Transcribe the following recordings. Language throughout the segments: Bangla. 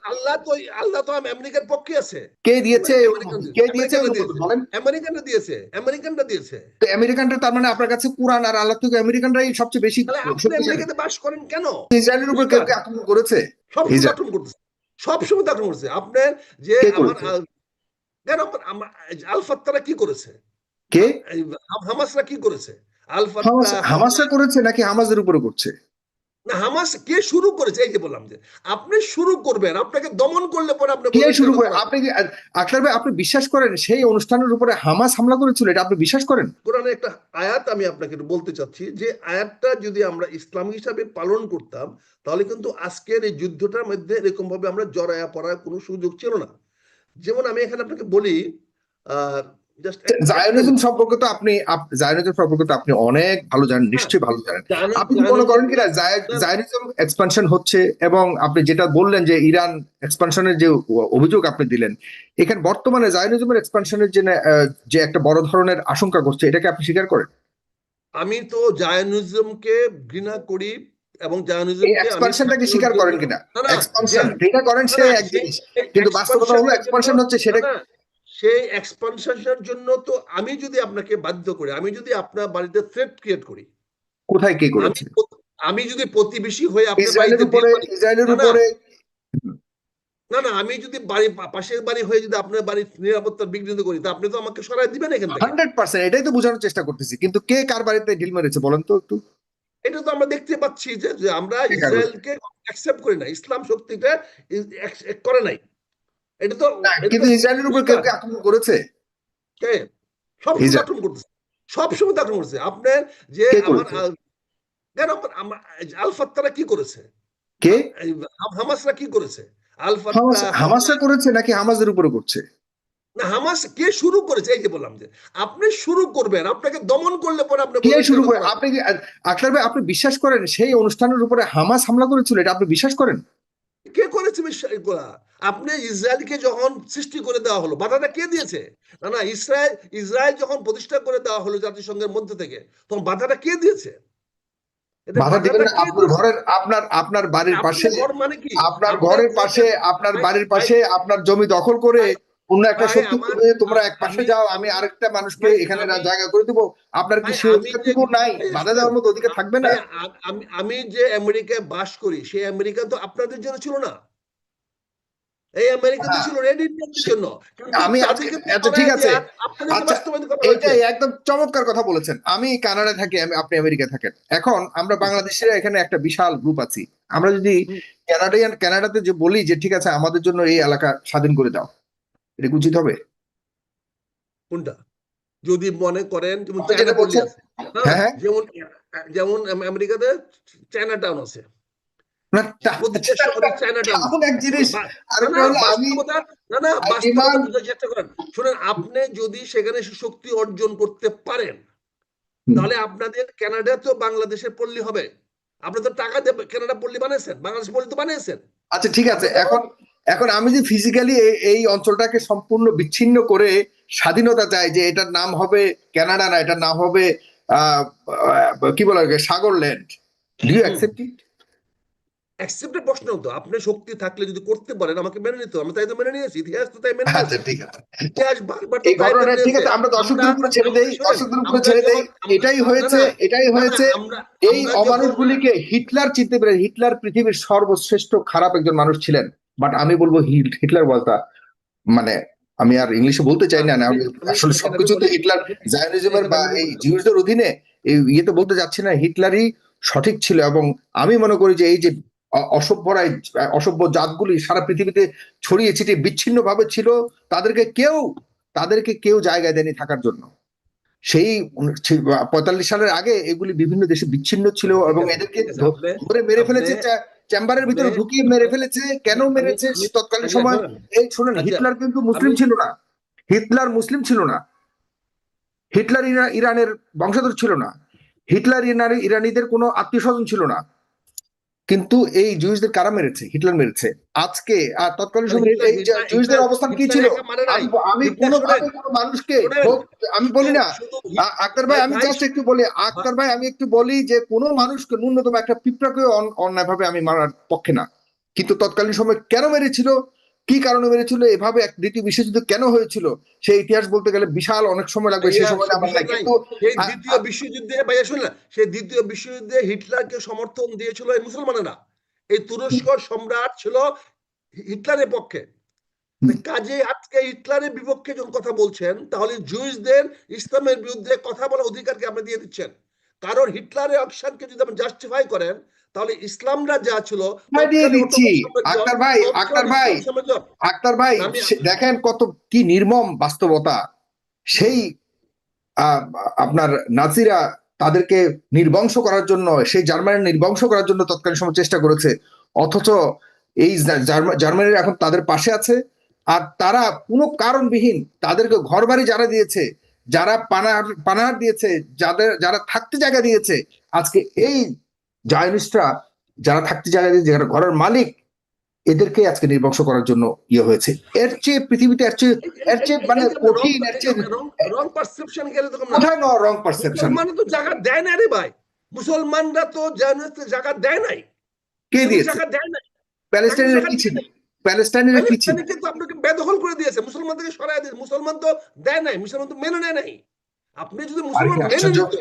আল্লাহ তো আল্লাহ তো আমেরিকার পক্ষে আছে। কে দিয়েছে? কে দিয়েছে? আমেরিকানরা দিয়েছে, বলেন। আমেরিকানরা দিয়েছে, আমেরিকানরা দিয়েছে। তো আমেরিকানরা, তার মানে আপনার কাছে কোরআন আর আল্লাহ থেকে আমেরিকানরাই সবচেয়ে বেশি তাহলে আপনি শক্তিশালী। আমেরিকাতে বাস করেন কেন? ইসরায়েলের উপর কেউ বুঝবার কি আক্রমণ করেছে? সবসময় তো ইসরায়েল আক্রমণ করতেছে, সবসময় তো আক্রমণ করছে। আপনার যে কে আমার করেছে? কেন আল ফাত্তারা কি করেছে? কে? হামাসরা কি করেছে? আল হামাস, ফাত্তা হামাসরা করেছে নাকি হামাসের উপরে করছে? না, হামাস কে শুরু করেছে? এই যে বললাম যে আপনি শুরু করবেন, আপনাকে দমন করলে পরে আপনি কে বলেন শুরু কেন করে? করা আপনি কি আখতার ভাই, আপনি বিশ্বাস করেন সেই অনুষ্ঠানের উপরে হামাস হামলা করেছিল? এটা আপনি বিশ্বাস করেন? কোরআনে একটা আয়াত আমি আপনাকে একটু বলতে চাচ্ছি, যে আয়াতটা যদি আমরা ইসলাম হিসাবে পালন করতাম, তাহলে কিন্তু আজকের এই যুদ্ধটার মধ্যে এরকম ভাবে আমরা জড়ায়া পড়ার কোনো সুযোগ ছিল না। যেমন আমি এখানে আপনাকে বলি, জাস্ট একটা জায়নিজম সম্পর্কে তো আপনি জায়নিজম সম্পর্কে তো আপনি অনেক ভালো জানেন, হ্যাঁ, নিশ্চয়ই ভালো জানেন। আপনি কি মনে করেন জায়নিজম কিনা না, জায়নিজম এক্সপানশন হচ্ছে? এবং আপনি যেটা বললেন যে ইরান এক্সপানশনের যে অভিযোগ আপনি দিলেন, এখানে বর্তমানে জায়নিজমের এক্সপানশনের যে যে একটা বড় ধরনের আশঙ্কা করছে, এটাকে আপনি স্বীকার করেন? আমি তো জায়নিজমকে ঘৃণা করি, এবং এই জায়নিজমকে আমি এক্সপানশনটাকে ছাত্রর স্বীকার জন্য করেন কিনা? না না যে এক্সপানশন যেটা করেন না সে না এক সেই জিনিস, কিন্তু বাস্তবতা হলো এক্সপানশনের জন্য এক্সপানশন হচ্ছে না সেটা। না সেই এক্সপানশনের জন্য তো আমি যদি আপনাকে বাধ্য করি, আমি যদি আপনার বাড়িতে থ্রেট ক্রিয়েট করি, কোথায় কে আমি করেছে? আমি যদি প্রতিবেশী হয়ে আপনার ইসরায়েলের বাড়িতে দিয়ে উপরে, পারি, ইসরায়েলের না না উপরে। না না আমি যদি বাড়ি পাশের বাড়ি হয়ে যদি আপনার বাড়ির নিরাপত্তা বিঘ্নিত করি, তা আপনি তো আমাকে সরাই দিবেন এখান থেকে। 100%, এটাই তো বোঝানোর চেষ্টা করতেছি, কিন্তু কে কার বাড়িতে ঢিল মেরেছে বলেন তো একটু। এটা তো আমরা দেখতে পাচ্ছি যে যে আমরা কে কার বাড়িতে? ইসরায়েলকে অ্যাকসেপ্ট করি না, ইসলাম শক্তিটা করে নাই। এটা তো না, এটা তো কিন্তু ইসরায়েলের উপর কেউ পরিষ্কার। কি আক্রমণ করেছে? কে? সবসময় তো ইসরায়েল আক্রমণ করতেছে, সবসময় তো আক্রমণ করছে। আপনার যে কে আমার করেছে? কেন আল ফাত্তারা কি করেছে? কে? এই হামাসরা কি করেছে? আল হামাস, ফাত্তা হামাসরা করেছে নাকি হামাসের উপরে করছে? না, হামাস কে শুরু করেছে? এই যে বললাম যে আপনি শুরু করবেন, আপনাকে দমন করলে পরে আপনি কে বলেন শুরু কেন করে? করা? আপনি কি আখতার ভাই, আপনি বিশ্বাস করেন সেই অনুষ্ঠানের উপরে হামাস হামলা করেছিল? এটা আপনি বিশ্বাস করেন? কে করেছে এগুলা? আপনি ইসরায়েলকে যখন সৃষ্টি করে দেওয়া হলো, বাধাটা কে দিয়েছে? না না ইসরায়েল ইসরায়েল যখন প্রতিষ্ঠা করে দেওয়া হলো জাতিসংঘের মধ্যে থেকে, তখন বাধাটা কে দিয়েছে? এটা বাধা দিবেন বাধাটা না? কে আপনার দিয়েছে? ঘরের, আপনার আপনার বাড়ির পাশে, আপনার ঘর মানে কি? আপনার আপনার ঘরের ঘরটা পাশে, আপনার ভাই বাড়ির ভাই পাশে আপনার জমি দখল করে ভাই অন্য একটা ভাই শক্তি আমার বলবে তোমরা এক পাশে আমি যাও, আমি আমি আরেকটা মানুষকে ভাই এখানে আমি জায়গা করে দিব। আপনার কি ভাই সেই আমি যে অধিকারটুকু নাই? ভাই বাধা শুনেন, দেওয়ার মতো অধিকার থাকবে ভাই না? আমি যে আমেরিকায় বাস করি, সেই আমেরিকা তো আপনাদের জন্য ছিল না। এই আমেরিকা তো হ্যাঁ, ছিল রেড ইন্ডিয়ানদের সে- জন্য, কিন্তু আমি আজকে, তাদেরকে তো আচ্ছা ঠিক সরায় আছে, দেয়া আপনাদেরকে আচ্ছা, বাস্তবায়ন করা হয়েছে। এইটাই একদম চমৎকার কথা বলেছেন। আমি কানাডায় থাকি, আপনি আমেরিকায় থাকেন। এখন আমরা বাংলাদেশিরা এখানে একটা বিশাল গ্রুপ আছি। আমরা যদি হুম, কানাডাতে যে বলি যে ঠিক আছে আমাদের জন্য এই এলাকা স্বাধীন করে দাও, এটা কি উচিত হবে? কোনটা? যদি মনে করেন যেমন আপনি চায়না যেটা পল্লী বলছেন, আছে, হ্যাঁ, হ্যাঁ হ্যাঁ, যেমন যেমন আমেরিকাতে চায়না টাউন আছে, না প্রতিটা শহরে চায়না টাউন আছে। টাউন এক জিনিস, না আরেকটা না হলো আমি বাস্তবতা, না না বাস্তবতা ডিমান্ড। বুঝার চেষ্টা করেন। শুনেন, আপনি যদি সেখানে শক্তি অর্জন করতে পারেন, তাহলে আপনাদের কানাডা তো বাংলাদেশের পল্লী হবে। আপনি তো টাকা দিয়ে কানাডা পল্লী বানিয়েছেন, বাংলাদেশ পল্লী তো বানিয়েছেন। আচ্ছা ঠিক আছে, আপনাদের এখন এখন আমি যে ফিজিক্যালি এই অঞ্চলটাকে সম্পূর্ণ বিচ্ছিন্ন করে স্বাধীনতা চাই, যে এটার নাম হবে কানাডা, না এটার নাম হবে আহ কি বলে সাগরল্যান্ড, do you hmm accept it? অ্যাকসেপ্টের প্রশ্ন তো, আপনি শক্তি থাকলে যদি করতে পারেন আমাকে মেনে নিতে হবে। আমি তাই তো মেনে নিয়েছি, ইতিহাস তো তাই মেনে আচ্ছা নিয়েছে। ঠিক আছে, ইতিহাস বারবার তো এই তাই মেনে ঘটনাটা ঠিক নিয়েছে। আছে, আমরা আমরা দর্শকদের উপরে ছেড়ে আমরা দেই, শুনেন, দর্শকদের উপরে আমরা ছেড়ে দেই। যখন আমরা এটাই না হয়েছে, না এটাই না না হয়েছে। আমরা এই আমরা যখন অমানুষগুলিকে হিটলার চিনতে পেরে, হিটলার পৃথিবীর সর্বশ্রেষ্ঠ খারাপ একজন মানুষ ছিলেন, বাট আমি বলবো হিটলার বলতা, মানে আমি আর ইংলিশে বলতে চাই না, আমি আমি আমি আসলে এখানে আমি সবকিছুতে বলি, হিটলার জায়নিজমের এখানে বা আমি এই বলি, জিউসদের অধীনে এই ইয়েতে বলতে যাচ্ছি না, হিটলারই সঠিক ছিল। এবং আমি মনে করি যে এই যে অসভ্যরা, এই অসভ্য জাতগুলি সারা পৃথিবীতে ছড়িয়ে ছিটিয়ে বিচ্ছিন্ন ভাবে ছিল, তাদেরকে কেউ, তাদেরকে কেউ জায়গায় দেয়নি থাকার জন্য। সেই 45 সালের আগে এগুলি বিভিন্ন দেশে বিচ্ছিন্ন ছিল, আচ্ছা ঠিক এবং আছে এদেরকে ঠিক আছে আপনি ধরে মেরে আপনি ফেলেছে, চেম্বারের আপনি ভিতরে ঢুকিয়ে মেরে ফেলেছে। কেন আমি মেরেছে আমি তৎকালীন আচ্ছা সময়? শোনেন, এই শুনেন, আচ্ছা হিটলার কিন্তু আমি মুসলিম ছিল না। হিটলার মুসলিম ছিল না। হিটলার ইরানের বংশধর ছিল না। হিটলার ইরানিদের কোনো আত্মীয় স্বজন ছিল না। কিন্তু এই জুইসদের কারা মেরেছে? হিটলার মেরেছে। আজকে আর তৎকালীন তাহলে সময় হিটলার এই হিটলার জুইসদের হিটলার অবস্থান কি হিটলার ছিল? একা মারে নাই। আমি আমি হিটলার শোনেন কোনোভাবে কোনো মানুষকে শোনেন আমি শুধু বলি না। শুধু আক্তার ভাই, ভাই আমি ভাই জাস্ট একটু বলি, আক্তার ভাই আমি একটু বলি যে কোনো মানুষকে ন্যূনতম একটা পিঁপড়াকে অন্যায়ভাবে আমি মারার পক্ষে না। কিন্তু তৎকালীন সময় কেন মেরেছিল, কি কারণে মেরেছিল, এভাবে দ্বিতীয় বিশ্বযুদ্ধ কেন হয়েছিল, সেই ইতিহাস বলতে গেলে বিশাল অনেক সময় লাগবে, সে ভাইয়া সময় সে আমার বিষয় নাই। নাই। কিন্তু সেই আ- দ্বিতীয় আ- বিশ্বযুদ্ধে ভাইয়া শুনুন না, সেই দ্বিতীয় বিশ্বযুদ্ধে হিটলারকে সমর্থন দিয়েছিল এই মুসলমানেরা। এই তুরস্ক সম্রাট ছিল হিটলারের পক্ষে। হুম, কাজে আজকে হিটলারের বিপক্ষে যখন কথা বলছেন, তাহলে জুইসদের ইসলামের বিরুদ্ধে কথা বলার অধিকারকে আপনি দিয়ে দিচ্ছেন। কারণ হিটলারের অকশনকে যদি আপনি জাস্টিফাই করেন, তাহলে ইসলামরা যা ছিল দিয়ে তৎকালীন দিচ্ছি। অটোমান সাম্রাজ্য, আক্তার ভাই, আক্তার তৎকালীন ভাই, ইসলাম সাম্রাজ্য। আক্তার ভাই, আমি দেখেন কত কি নির্মম বাস্তবতা। সেই আহ, আপনার নাজিরা তাদেরকে নির্বংশ করার জন্য, সেই জার্মানি নির্বংশ করার জন্য তৎকালীন সময় চেষ্টা করেছে, অথচ এই জার্মানির এখন তাদের পাশে আছে। আর তারা কোনো কারণবিহীন তাদেরকে ঘরবাড়ি যারা দিয়েছে, যারা পানাহার দিয়েছে, যারা থাকতে জায়গা দিয়েছে, আজকে এই জায়নিস্টরা যারা থাকতে জায়গা দিয়েছে, যারা ঘরের মালিক, এদেরকে আজকে নির্বংশ করার জন্য ইয়ে হয়েছে। এর চেয়ে পৃথিবীতে এর চেয়ে মানে এই যে কঠিন, এর চেয়ে রং পারসেপশন গেলে তখন না, কোথায় রং পারসেপশন? মুসলমান তো জায়গা দেয় না রে ভাই। মুসলমানরা তো জায়গা দেয় নাই, কে কিন্তু দিয়েছে? জায়গা দেয় নাই, তাকে প্যালেস্টাইনিরা জায়গা কি দিয়ে ছিল? নাই। প্যালেস্টাইনিরা কি ছিল? প্যালেস্টাইনকে তো আপনাকে বেদখল করে দিয়েছে, মুসলমান থেকে সরাই দিয়েছে। মুসলমান তো দেয় নাই, মুসলমান তো মেনে নেয় নাই। আপনি যদি আর কি মুসলমান মেনে আশ্চর্য, নিত,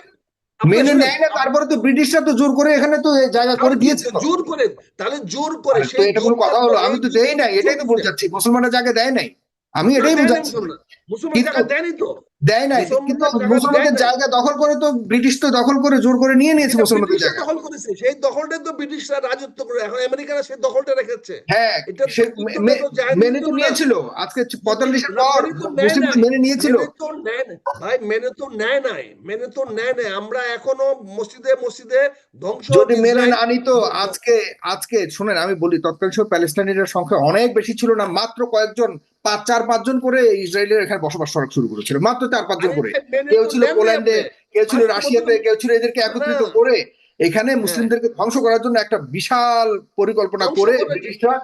আপনি মেনে শুনেন, নেয় না, তারপরে তো ব্রিটিশরা তো জোর করে এখানে তো এই জায়গা করে তাহলে কি দিয়েছে তো। জোর করে, তাহলে জোর করে আরে তো সেই এটা কোনো জোরটা কথা তো হলো? এই আমি তো দেই যুদ্ধে নাই, এটাই তো চলতেছে। বলতে চাচ্ছি, মুসলমানের জায়গা দেয় নাই, আমি না এটাই দেয় নাই বোঝাচ্ছি। মুসলমান, মুসলমান কিন্তু জায়গা দেয়নি তো। দেয় নাই, কিন্তু মুসলমানদের জায়গা দেয় মুসলমানদের নাই। জায়গা দখল করে তো ব্রিটিশ তো দখল করে জোর করে নিয়ে নিয়েছে এটা মুসলমানদের ব্রিটিশরা জায়গা। দখল করেছে, সেই দখলটা তো ব্রিটিশরা রাজত্ব করে, এখন আমেরিকারা সেই দখলটা রেখেছে। হ্যাঁ, এটা সে যুদ্ধটা তো মেনে জায়নিদের তো জন্য না। নিয়েছিল, আজকে কিন্তু 45-এর না, পর মেনে তো নেয় মুসলিম তো নাই, মেনে নিয়েছিল। মেনে তো নেয় নাই ভাই, মেনে তো নেয় নাই, মেনে তো নেয় নাই। আমরা এখনো মসজিদে মসজিদে ধ্বংস যদি মেনে ইসরায়েল। না নিত, আজকে আজকে শুনেন, আমি বলি, তৎকালীন সময় প্যালেস্টাইনিদের সংখ্যা অনেক বেশি ছিল না, মাত্র কয়েকজন, 4-5 জন করে ইসরায়েলের এখানে বসবাস করা শুরু করেছিল, মাত্র 4-5 জন আরে করে। ভাই, মেনে কেউ তো ছিল নেন নাই পোল্যান্ডে, আপনি। কেউ ছিল রাশিয়াতে, বাস্তবতা কেউ ছিল, এদেরকে না। একত্রিত করে এখানে হ্যাঁ, মুসলিমদেরকে ধ্বংস করার জন্য একটা বিশাল পরিকল্পনা ধ্বংস করে করে ব্রিটিশরা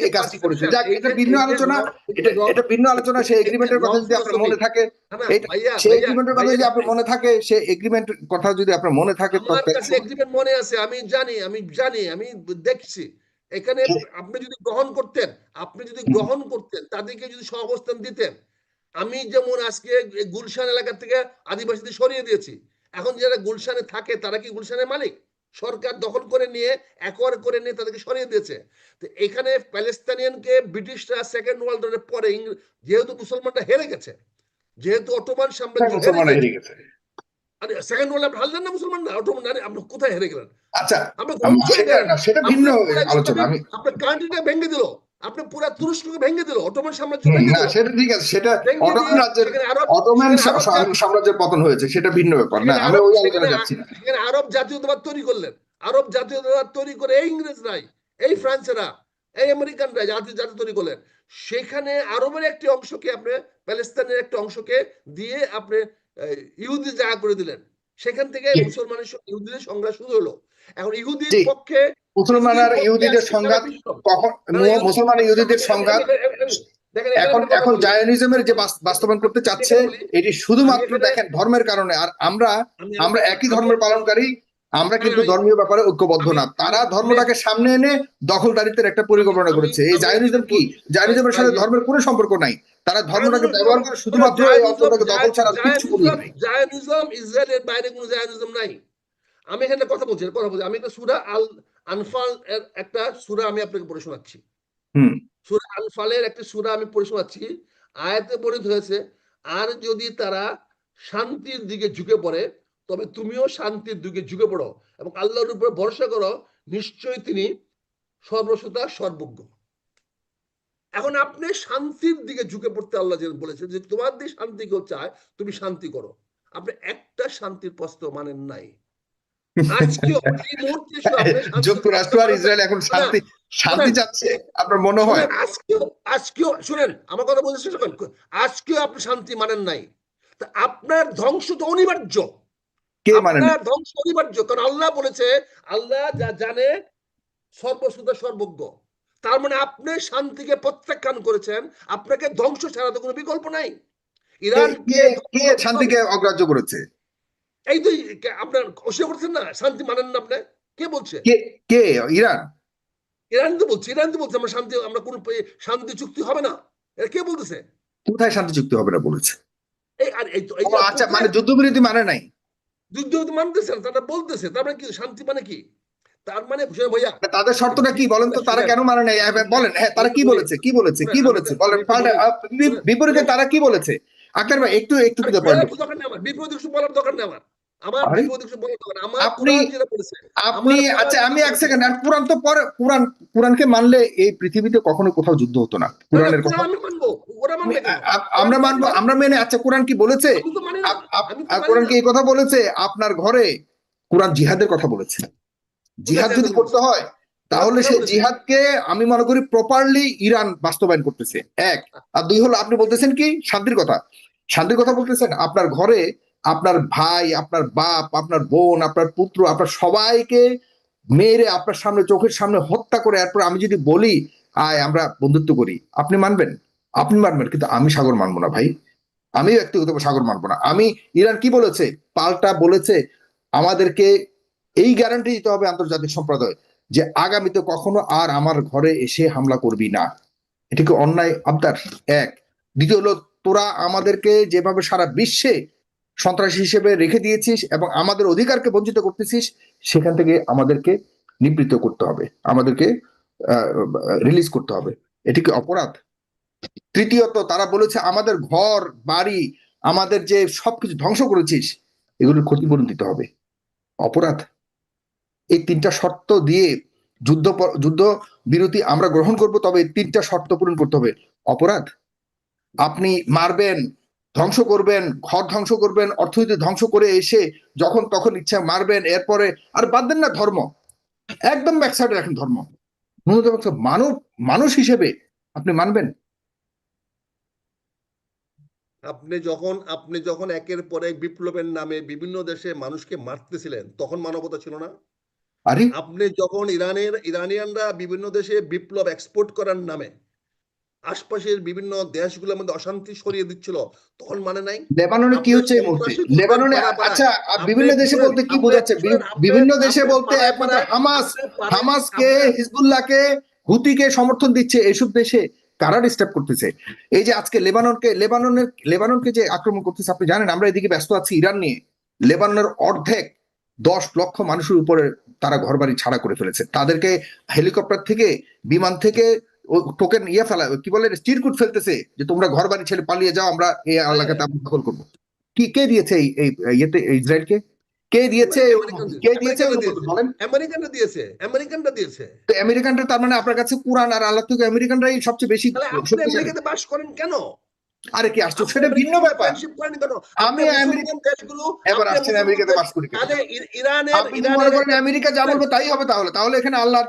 এই কাজটি করেছে। যাক, এটা ভিন্ন আলোচনা, এটা ভিন্ন আলোচনা। সেই এগ্রিমেন্টের কথা রং যদি আপনার ফিলোসফি। মনে থাকে, না এটা, ভাইয়া, সেই ভাইয়া, এগ্রিমেন্টের কথা ভাইয়া যদি আপনার ভাই, মনে থাকে, সেই এগ্রিমেন্টের কথা যদি আপনার মনে থাকে আমার তৎকালীন কাছে সময়, এগ্রিমেন্ট মনে আছে, আমি জানি, আমি দেখছি। এখানে আপনি যদি গ্রহণ করতেন, আপনি যদি গ্রহণ করতেন, তাদেরকে যদি সহাবস্থান দিতেন। আমি যেমন আজকে এই গুলশান এলাকা থেকে আদিবাসীদের সরিয়ে দিয়েছি। এখন যারা গুলশানে থাকে তারা কি গুলশানের মালিক? সরকার দখল করে নিয়ে, একোয়ার করে নিয়ে তাদেরকে সরিয়ে দিয়েছে। তো এখানে প্যালেস্তানিয়ানকে ব্রিটিশরা সেকেন্ড ওয়ার্ল্ড ওয়ারের পরে যেহেতু মুসলমানরা হেরে গেছে, যেহেতু অটোমান সাম্রাজ্য হেরে মুসলমান গেছে, হেরে গেছে। আরে সেকেন্ড ওয়ার্ল্ড আপনি হারলেন না মুসলমান, না অটোমান, আরে আপনি কোথায় হেরে গেলেন? আচ্ছা, আপনি কোথায় সেটা গেলেন? না, সেটা ভিন্ন আপনি পুরা আলোচনা। ইসলামিক, আমি আপনার কান্ট্রিটা ভেঙে দিল, আপনি পুরা তুরস্ককে ভেঙে দিল, অটোমান সাম্রাজ্য ভেঙে না, দিল। সেটা ঠিক আছে, সেটা ভেঙে অটোমান দিয়ে রাজ্যের, সেখানে আরব, অটোমান সেখানে আরব সাম্রাজ্যের পতন হয়েছে, সেটা ভিন্ন ব্যাপার না, সেখানে আমি আরব ওই সেখানে আলোচনায় যাচ্ছি না। সেখানে আরব জাতীয়তাবাদ তৈরি করলেন। আরব জাতীয়তাবাদ তৈরি করে এই ইংরেজরাই, এই ফ্রান্সেরা, এই আমেরিকানরা জাতীয় জাতি তৈরি করলেন। সেখানে আরবের একটি অংশকে আপনি, প্যালেস্তানের একটা অংশকে দিয়ে আপনি ইহুদি জায়গা করে দিলেন। সেখান থেকে জি, মুসলমানের সঙ্গে ইহুদিদের সংঘাত শুরু হলো। এখন ইহুদির জি, পক্ষে, মুসলমান ইহুদির আর পক্ষে ইহুদিদের আজকে সারা সংঘাত বিশ্ব। কখন, না, না, মুসলমান আর ইহুদিদের সংঘাত দেখেন এখানে এখন, একটা কথা বলি, জায়নিজমের যে বাস্তবায়ন করতে আমি চাচ্ছে, এখানে বলি, এটি আমি শুধুমাত্র এখানে দেখেন ধর্মের কারণে। আর আমরা আমি আমরা আমি একই আমি ধর্মের পালনকারী, আমরা আমি কিন্তু ধর্মীয় ব্যাপারে ঐক্যবদ্ধ আমি না। আমি তারা আমি ধর্মটাকে সামনে এনে দখলদারিত্বের একটা আমি পরিকল্পনা আমি করেছে। এই আমি এখানে জায়নিজম কি? বলছি, ভাই জায়নিজমের ভাই সাথে ধর্মের কোনো সম্পর্ক নাই, তারা ধর্মটাকে জায়নিজম, ব্যবহার করে শুধুমাত্র এই অঞ্চলটাকে দখল ছাড়া আর কিচ্ছু করিয়ে নাই। জায়নিজম ইসরায়েলের বাইরে কোনো জায়নিজম নাই। আমি এখানে কথা বলছি, আমি একটা সূরা আল আনফাল এর একটা সূরা আমি আপনাকে পড়ে শোনাচ্ছি। হুম, সূরা আনফালের একটা সূরা আমি পড়ে শোনাচ্ছি। আয়াতে বর্ণিত হয়েছে, আর যদি তারা শান্তির দিকে ঝুঁকে পড়ে, তবে তুমিও শান্তির দিকে ঝুঁকে পড়ো এবং আল্লাহর উপর ভরসা করো, নিশ্চয়ই তিনি সর্বশ্রোতা সর্বজ্ঞ। এখন আপনি শান্তির দিকে ঝুঁকে পড়তে আল্লাহ যে বলেছে যে তোমার দিয়ে শান্তি কেউ চায়, তুমি শান্তি করো। আপনি একটা শান্তির প্রস্তাব মানেন নাই। আজকেও এই মুহূর্তে এসে আপনি শান্তির যুক্তরাষ্ট্র প্রস্তাব আর মানেন নাই। ইসরায়েল এখন না, শান্তি শান্তি শোনেন, চাচ্ছে আপনার মনে হয়? শোনেন, আজকেও শোনেন, আমার কথা বলতে শেষ করেন। আজকেও আপনি শান্তি মানেন নাই। তা আপনার ধ্বংস তো অনিবার্য। কে মানে আপনার নাই? ধ্বংস অনিবার্য, কারণ আল্লাহ বলেছে, আল্লাহ যা জানে সর্বশ্রোতা সর্বজ্ঞ। তার মানে আপনি শান্তিকে প্রত্যাখ্যান করেছেন, আপনাকে ধ্বংস ছাড়া তো কোনো বিকল্প নাই। কে ইরানকে কে ধ্বংস কে করতে হবে। শান্তিকে অগ্রাহ্য করেছে? এই তো আপনার অস্বীকার করছেন না, শান্তি মানেন না আপনি। কে বলছে? কে কে ইরান? ইরান তো বলছে আমরা কোনো শান্তি চুক্তি হবে না। এটা কে বলতেছে? কোথায় শান্তি চুক্তি হবে না বলেছে? এই ও আচ্ছা, মানে যুদ্ধবিরতি মানে নাই? যুদ্ধ মানতেছে না, তারা বলতেছে। তার মানে কি শান্তি মানে কি? তার মানে ভাইয়া তাদের শর্তটা কি বলেন তো, তারা কেন মানে নাই? বলেন, হ্যাঁ, তারা কি বলেছে, কি বলেছে, কি বলেছে বলেন। বিপরীতে তারা কি বলেছে? আক্তার ভাই একটু একটু টু দ্য পয়েন্ট। আমার বিপরীত কিছু বলার দরকার নেই। আমার আরে বিপরীত কিছু বলার দরকার। আমার আপনি কোরআন যেটা বলেছে, আপনি আচ্ছা, আমি এক সেকেন্ড, কোরআন তো পরে, কোরআনকে মানলে এই পৃথিবীতে কখনো কোথাও যুদ্ধ হতো না। কোরআনের কথা আমি মানবো, ওরা মানবে কেন? আমরা মানবো, আমরা মেনে। আচ্ছা, কোরআন কি বলেছে? আমি তো মানি না, আমি তো মানি কোরআন না। কি এই কথা বলেছে আপনার ঘরে? কোরআন জিহাদের কথা বলেছে। জিহাদ যদি করতে হয় তাহলে সেই জিহাদকে আমি মনে করি প্রপারলি ইরান বাস্তবায়ন করতেছে, এক। আর দুই হলো, আপনি বলতেছেন কি শান্তির কথা? শান্তির কথা বলতেছেন আপনার ঘরে আপনার ভাই, আপনার বাপ, আপনার বোন, আপনার পুত্র, আপনার সবাইকে মেরে আপনার সামনে, চোখের সামনে হত্যা করে, এরপর আমি যদি বলি আয় আমরা বন্ধুত্ব করি, আপনি মানবেন? আপনি মানবেন, কিন্তু আমি সাগর মানবো না ভাই। আমি ব্যক্তিগত সাগর মানবো না। আমি ইরান কি বলেছে, পাল্টা বলেছে আমাদেরকে এই গ্যারান্টি দিতে হবে আন্তর্জাতিক সম্প্রদায় যে আগামীতে কখনো আর আমার ঘরে এসে হামলা করবি না। এটা কি অন্যায় আবদার? এক। দ্বিতীয় হলো, তোরা আমাদেরকে যেভাবে সারা বিশ্বে সন্ত্রাসী হিসেবে রেখে দিয়েছিস এবং আমাদের অধিকারকে বঞ্চিত করতেছিস, সেখান থেকে আমাদেরকে নিবৃত্ত করতে হবে, আমাদেরকে রিলিজ করতে হবে। এটি কি অপরাধ? তৃতীয়ত, তারা বলেছে আমাদের ঘর বাড়ি, আমাদের যে সবকিছু ধ্বংস করেছিস, এগুলোর ক্ষতিপূরণ দিতে হবে। অপরাধ? এই তিনটা শর্ত দিয়ে যুদ্ধ বিরতি আমরা গ্রহণ করব, তবে এই তিনটা শর্ত পূরণ করতে হবে। অপরাধ? আপনি মারবেন, ধ্বংস করবেন, ঘর ধ্বংস করবেন, অর্থনীতি ধ্বংস করে এসে যখন তখন ইচ্ছা মারবেন, এরপরে আর বাদ দেন না ধর্ম, একদম ব্যাকসাইডে রাখেন ধর্ম। ন্যূনতম মানুষ হিসেবে আপনি মানবেন? আপনি যখন একের পর এক বিপ্লবের নামে বিভিন্ন দেশে মানুষকে মারতেছিলেন, তখন মানবতা ছিল না? আরে আপনি যখন ইরানিয়ানরা বিভিন্ন দেশে বিপ্লব এক্সপোর্ট করার নামে আশপাশের বিভিন্ন দেশগুলোর মধ্যে অশান্তি ছড়িয়ে দিচ্ছিল, তখন মানে নাই? লেবাননে কি আপনি হচ্ছে এই মুহূর্তে? সন্ত্রাসী গ্রুপের লেবাননে পাড়ায় আচ্ছা, আপনি বিভিন্ন দেশে শুনেন, বলতে কি আপনি বোঝাচ্ছে? শুনেন, বিভিন্ন দেশে আপনি বলতে পাড়ায় একমাত্র পাড়ায় হামাস, আপনি পাড়ায় হামাসকে, আপনি হিজবুল্লাহকে, হুতিকে সমর্থন দিচ্ছে। এইসব দেশে কারা ডিস্টার্ব করতেছে? এই যে আজকে লেবাননকে যে আক্রমণ করতেছে, আপনি জানেন আমরা এদিকে ব্যস্ত আছি ইরান নিয়ে। লেবাননের অর্ধেক 10 লক্ষ মানুষের উপরে তারা ঘরবাড়ি ছাড়া করে ফেলেছে। তাদেরকে হেলিকপ্টার থেকে, বিমান থেকে টোকেন ফেলা, কি বলে, চিরকুট ফেলতেছে যে তোমরা ঘর বাড়ি ছেড়ে পালিয়ে যাও, আমরা এই এলাকাতে দখল করবো। কে দিয়েছে এই ইয়েতে ইসরায়েলকে? কে দিয়েছে এই অনুমতি? কে দিয়েছে অনুমতি বলেন? আমেরিকানরা দিয়েছে। তো আমেরিকানরা, তার মানে আপনার কাছে কোরআন আর আল্লাহ থেকে আমেরিকানরাই সবচেয়ে বেশি তাহলে আপনি শক্তিশালী? আমেরিকাতে বাস করেন কেন? আরে কি আসছে, আপনি সেটা ভিন্ন আমেরিকার সাথে ব্যাপার। ফ্রেন্ডশিপ করেন কেন? আমি আপনি আমেরিকা, মুসলমান দেশগুলো, এবার আপনি আসছেন মুসলমান আমেরিকাতে দেশ, বাস করি কেন? তাহলে ইরানের আপনি কি মনে ইরানের করেন একটা আমেরিকা যা বলবে তাই হবে? তাহলে এখানে আল্লাহ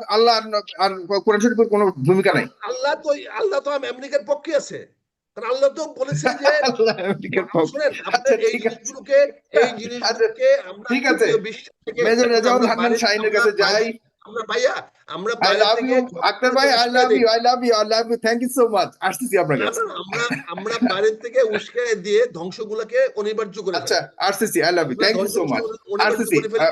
আর কোরআন শরীফের কোনো ভূমিকা নাই? আল্লাহ তো আমেরিকার পক্ষে আছে। কারণ আল্লাহ তো বলেছে যে আল্লাহ আমেরিকার পক্ষে। শুনেন, আপনার আচ্ছা এই ঠিক আছে, আচ্ছা জিনিসগুলোকে আমরা ঠিক আছে, তৃতীয় বিশ্ব থেকে মেজর রেজাউল আমরা হান্নান বাইরে শাহিনের কাছে যাই। আমরা ভাইয়া আমরা আই বাইরে লাভ থেকে ইউ আক্তার ভাই, I love you, I love you, I love you, thank you so much. আসতেছি আপনার না কাছে। না আমরা বাইরের থেকে উস্কায় দিয়ে ধ্বংসগুলোকে অনিবার্য করে আচ্ছা ফেলি। আসতেছি, আই লাভ ইউ, আমরা থ্যাংক ইউ সো ধ্বংসগুলো মাচ। অনিবার্য আসতেছি। করে ফেলি।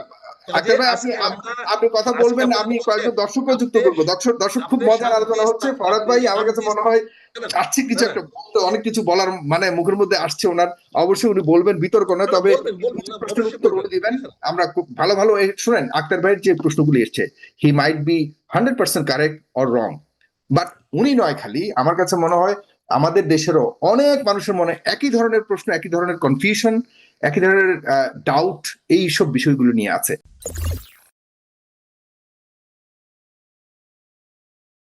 কাজে আক্তার ভাই, আপনি আজকে আমরা আপনি কথা আজকে বলবেন, আমরা আমি বসে কয়েকজন দর্শকও যুক্ত আপনি করবো। দর্শক খুব আপনি মজার শান্তি আলোচনা হচ্ছে। ফরহাদ আপনি ভাই, আমার কাছে শান্তি মনে হয় না চাচ্ছি কিছু না একটা বলতে, অনেক কিছু বলার মানে মুখের মধ্যে আসছে ওনার। অবশ্যই উনি বলবেন, বিতর্ক নয়, না, তবে বলবেন না, প্রশ্নের অবশ্যই উত্তর বলবেন। উনি দিবেন। আমরা খুব ভালো ভালো শুনেন, আক্তার ভাইয়ের যে প্রশ্নগুলি এসছে, he might be 100% correct or wrong, but উনি নয়, খালি আমার কাছে মনে হয় আমাদের দেশেরও অনেক মানুষের মনে একই ধরনের প্রশ্ন, একই ধরনের কনফিউশন, একই ধরনের ডাউট এই সব বিষয়গুলো নিয়ে আছে।